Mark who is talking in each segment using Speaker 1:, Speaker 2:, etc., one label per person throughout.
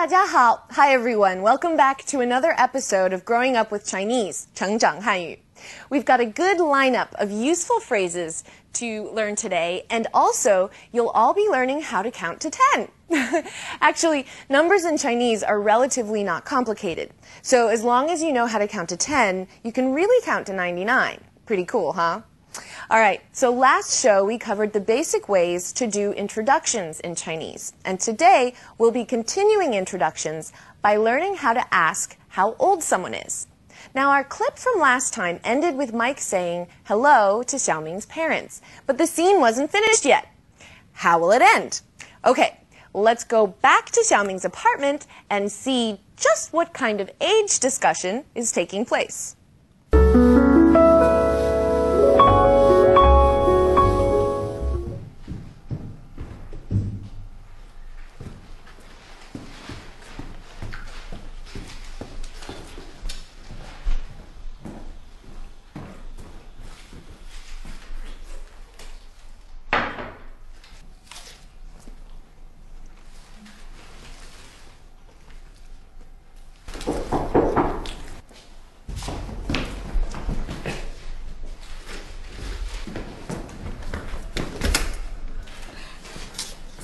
Speaker 1: 大家好. Hi everyone, welcome back to another episode of Growing Up with Chinese, 成长汉语. We've got a good lineup of useful phrases to learn today, and also you'll all be learning how to count to 10. Actually, numbers in Chinese are relatively not complicated, so as long as you know how to count to 10, you can really count to 99. Pretty cool, huh? Alright, so last show we covered the basic ways to do introductions in Chinese, and today we'll be continuing introductions by learning how to ask how old someone is. Now our clip from last time ended with Mike saying hello to Xiaoming's parents, but the scene wasn't finished yet. How will it end? Okay, let's go back to Xiaoming's apartment and see just what kind of age discussion is taking place.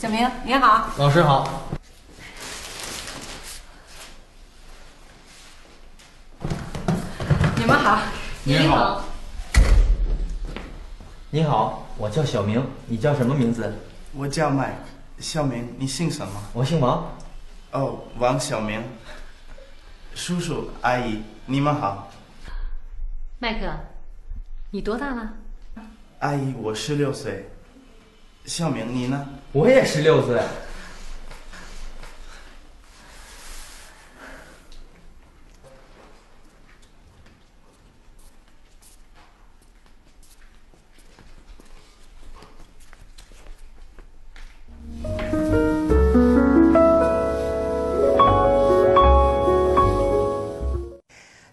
Speaker 2: 小明，你好。
Speaker 3: 老师好。
Speaker 2: 你们好。
Speaker 3: 你好。你好，我叫小明，你叫什么名字？
Speaker 4: 我叫 Mike。小明，你姓什么？
Speaker 3: 我姓王。
Speaker 4: 哦，王小明。叔叔阿姨，你们好。
Speaker 2: 麦克，你多大了？
Speaker 4: 阿姨，我16岁。小明，你呢？
Speaker 3: 我也16岁。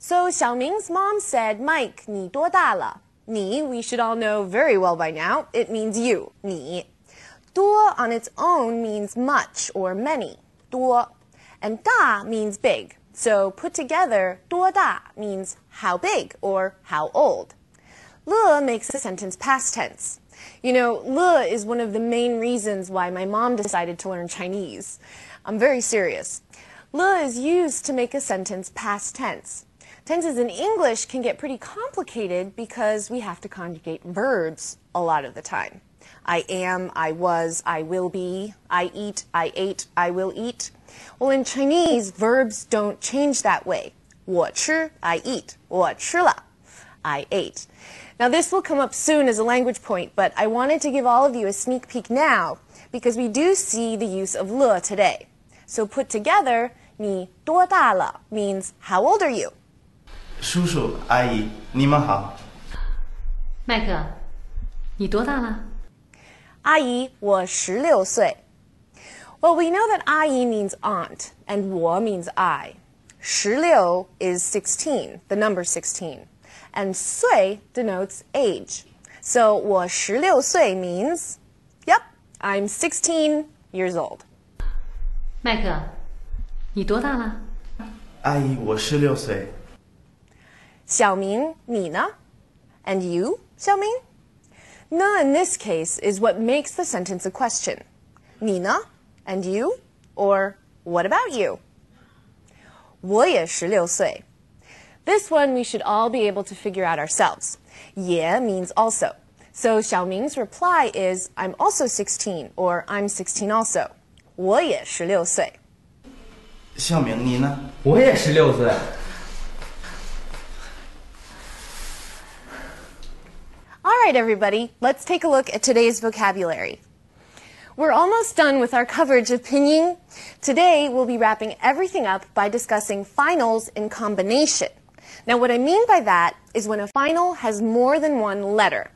Speaker 1: So Xiaoming's mom said, Mike, 你多大了? Ni, we should all know very well by now, it means you, 你. Duo on its own means much or many, 多. And da means big. So put together, 多大 means how big or how old. Le makes the sentence past tense. You know, le is one of the main reasons why my mom decided to learn Chinese. I'm very serious. Le is used to make a sentence past tense. Tenses in English can get pretty complicated because we have to conjugate verbs a lot of the time. I am, I was, I will be, I eat, I ate, I will eat. Well, in Chinese, verbs don't change that way. 我吃, I eat. 我吃了, I ate. Now, this will come up soon as a language point, but I wanted to give all of you a sneak peek now because we do see the use of le today. So put together, 你多大了 means how old are you?
Speaker 4: 叔叔阿姨，你们好。
Speaker 2: 麦克，你多大了？
Speaker 1: 阿姨，我16岁。Well, we know that 阿姨 means aunt, and 我 means I. 16 is 16, the number 16. And 岁 denotes age. So 我16岁 means, yep, I'm 16 years old.
Speaker 2: 麦克，你多大了？
Speaker 4: 阿姨，我16岁。
Speaker 1: 小明，你呢? And you, 小明? Ne in this case is what makes the sentence a question. 你呢? And you? Or what about you? 我也16岁. This one we should all be able to figure out ourselves. 也 means also. So Xiaoming's reply is, I'm also 16, or I'm 16 also. 我也16岁.
Speaker 4: 小明，你呢？
Speaker 3: 我也16岁。
Speaker 1: All right, everybody, let's take a look at today's vocabulary. We're almost done with our coverage of pinyin. Today, we'll be wrapping everything up by discussing finals in combination. Now, what I mean by that is when a final has more than one letter.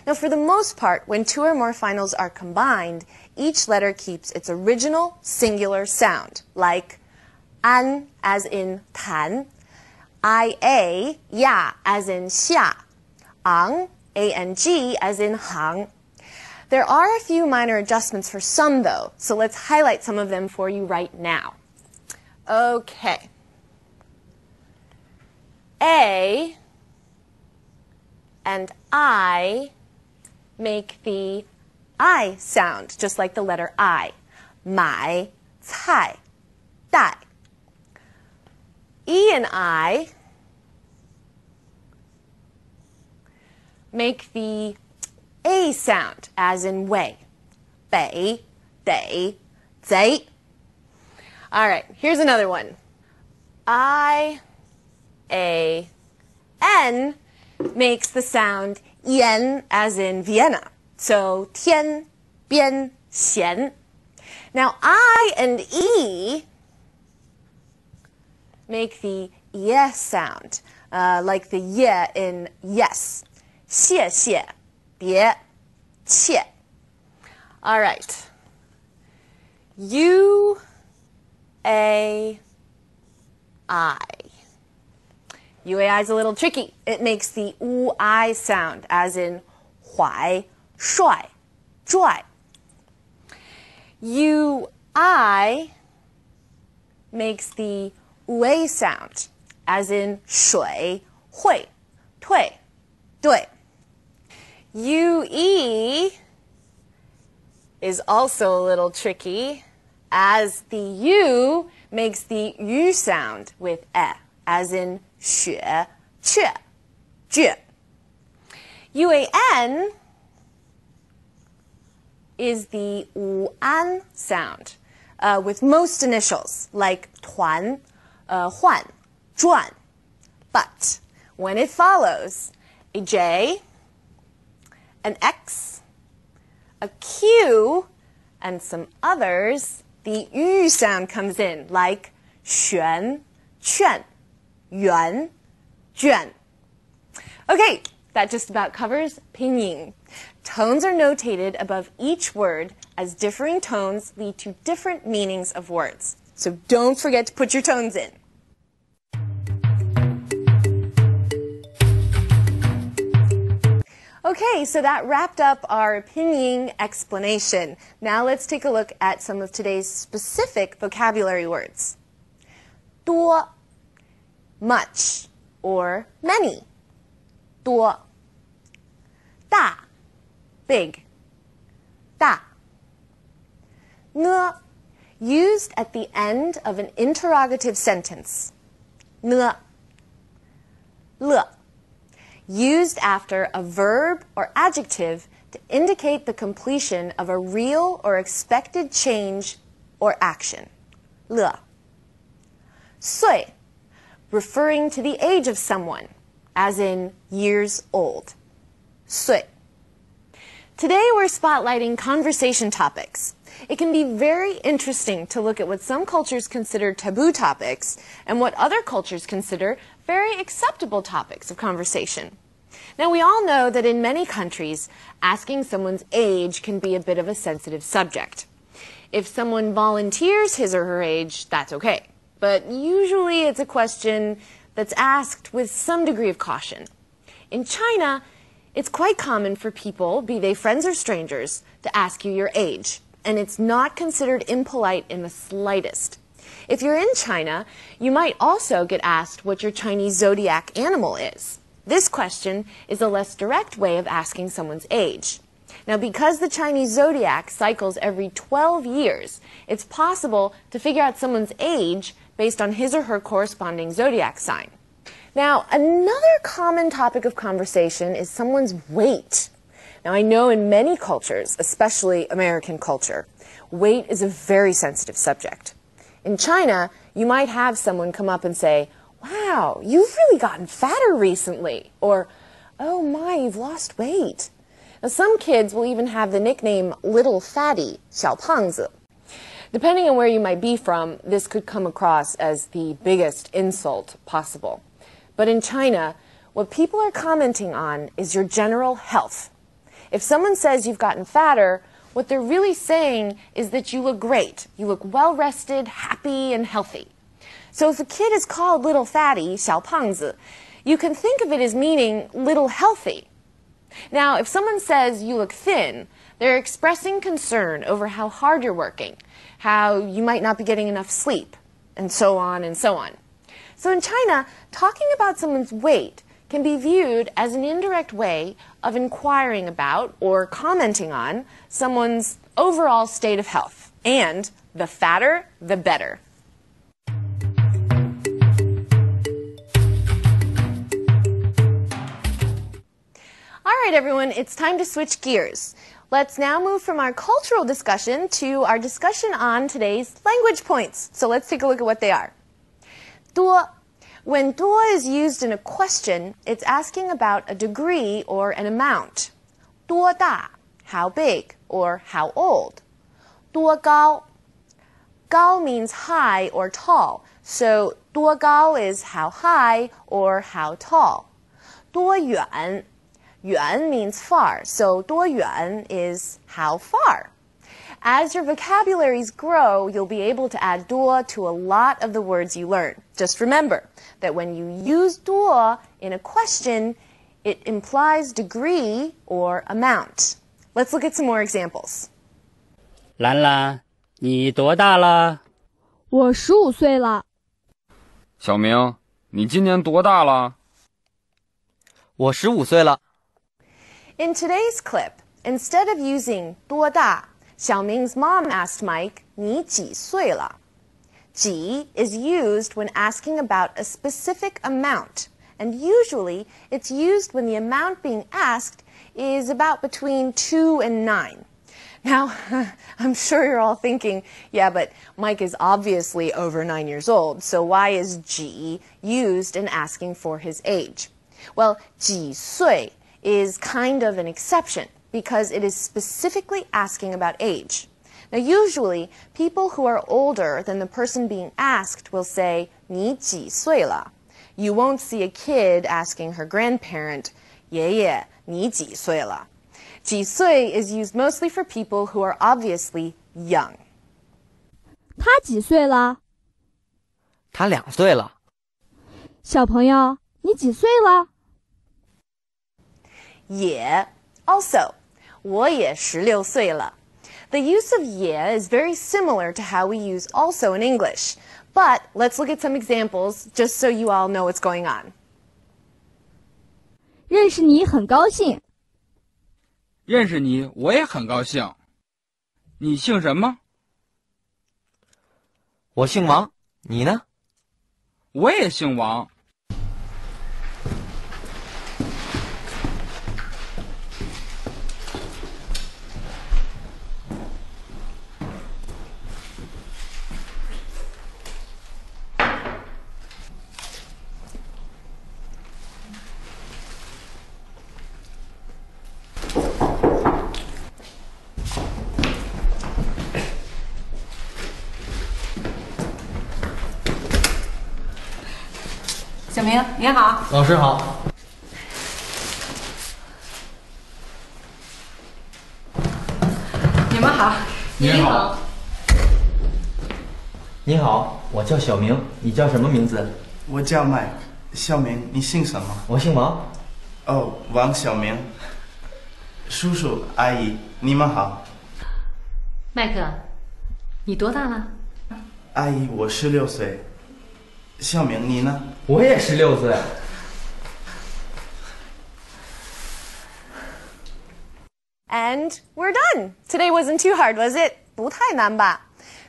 Speaker 1: Now, for the most part, when two or more finals are combined, each letter keeps its original singular sound, like an as in tan, ia, ya as in xia, ang, ang as in hang. There are a few minor adjustments for some, though, so let's highlight some of them for you right now. Okay. A and I make the I sound, just like the letter I. 买菜带. E and I make the A sound, as in way. 北得贼. All right, here's another one. I, A, N makes the sound yen, as in Vienna. So 天边闲. Now I and E make the ye sound, like the ye in yes. 谢谢别切. All right. U, A, I. UAI is a little tricky. It makes the I sound, as in 怀帅拽. UI makes the A sound, as in 水会退对. UE is also a little tricky, as the U makes the U sound with E, as in 雪雀倔. UAN is the an sound, with most initials, like 团, 换, 转. But when it follows a J, an X, a Q, and some others, the U sound comes in, like 旋劝圆卷. Okay, that just about covers pinyin. Tones are notated above each word, as differing tones lead to different meanings of words. So don't forget to put your tones in. Okay, so that wrapped up our pinyin explanation. Now let's take a look at some of today's specific vocabulary words. 多, much, or many. 多. 大, big. 大. 呢, used at the end of an interrogative sentence. 呢. 乐, used after a verb or adjective to indicate the completion of a real or expected change or action. 乐. 岁, referring to the age of someone, as in years old. 岁. Today we're spotlighting conversation topics. It can be very interesting to look at what some cultures consider taboo topics and what other cultures consider very acceptable topics of conversation. Now, we all know that in many countries, asking someone's age can be a bit of a sensitive subject. If someone volunteers his or her age, that's okay. But usually it's a question that's asked with some degree of caution. In China, it's quite common for people, be they friends or strangers, to ask you your age. And it's not considered impolite in the slightest. If you're in China, you might also get asked what your Chinese zodiac animal is. This question is a less direct way of asking someone's age. Now, because the Chinese zodiac cycles every 12 years, it's possible to figure out someone's age based on his or her corresponding zodiac sign. Now, another common topic of conversation is someone's weight. Now, I know in many cultures, especially American culture, weight is a very sensitive subject. In China, you might have someone come up and say, "Wow, you've really gotten fatter recently," or, "Oh my, you've lost weight." Now, some kids will even have the nickname Little Fatty, 小胖子. Depending on where you might be from, this could come across as the biggest insult possible. But in China, what people are commenting on is your general health. If someone says you've gotten fatter, what they're really saying is that you look great. You look well-rested, happy, and healthy. So if a kid is called Little Fatty, 小胖子, you can think of it as meaning little healthy. Now, if someone says you look thin, they're expressing concern over how hard you're working, how you might not be getting enough sleep. and so on and so on. So in China, talking about someone's weight can be viewed as an indirect way of inquiring about or commenting on someone's overall state of health. And the fatter, the better. All right, everyone, it's time to switch gears. Let's now move from our cultural discussion to our discussion on today's language points. So let's take a look at what they are. 多. When 多 is used in a question, it's asking about a degree or an amount. 多大, how big or how old. 多高. 高 means high or tall, so 多高 is how high or how tall. 多远. 远 means far, so 多远 is how far. As your vocabularies grow, you'll be able to add 多 to a lot of the words you learn. Just remember that when you use 多 in a question, it implies degree or amount. Let's look at some more examples.
Speaker 5: 兰兰，你多大了？
Speaker 6: 我15岁了。
Speaker 7: 小明，你今年多大了？
Speaker 3: 我15岁了。
Speaker 1: In today's clip, instead of using 多大, Xiaoming's mom asked Mike, 你几岁了? 几 is used when asking about a specific amount, and usually it's used when the amount being asked is about between 2 and 9. Now, I'm sure you're all thinking, yeah, but Mike is obviously over 9 years old, so why is 几 used in asking for his age? Well, 几岁 is kind of an exception because it is specifically asking about age. Now, usually, people who are older than the person being asked will say, 你几岁了? You won't see a kid asking her grandparent, 爷爷,你几岁了? 几岁 is used mostly for people who are obviously young.
Speaker 6: 他几岁了？
Speaker 3: 他2岁了。
Speaker 6: 小朋友，你几岁了？
Speaker 1: 也 also, 我也16岁了. The use of 也 is very similar to how we use also in English. But let's look at some examples just so you all know what's going on.
Speaker 6: 认识你很高兴。
Speaker 7: 认识你，我也很高兴。你姓什么？
Speaker 3: 我姓王，你呢？
Speaker 7: 我也姓王。
Speaker 2: 小明，你好。
Speaker 3: 老师好。
Speaker 2: 你们好。
Speaker 7: 你好。
Speaker 3: 你好，我叫小明，你叫什么名字？
Speaker 4: 我叫 Mike。小明，你姓什么？
Speaker 3: 我姓王。
Speaker 4: 哦，王小明。叔叔阿姨，你们好。
Speaker 2: 麦克，你多大了？
Speaker 4: 阿姨，我16岁。小明，你呢？
Speaker 3: 我也16岁。
Speaker 1: And we're done. Today wasn't too hard, was it? 不太难吧?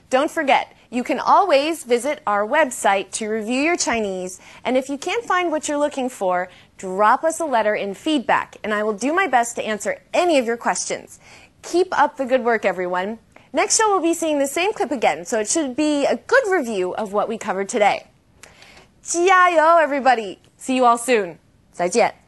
Speaker 1: Don't forget, you can always visit our website to review your Chinese, and if you can't find what you're looking for, drop us a letter in feedback, and I will do my best to answer any of your questions. Keep up the good work, everyone. Next show, we'll be seeing the same clip again, so it should be a good review of what we covered today. 加油, everybody! See you all soon. 再见.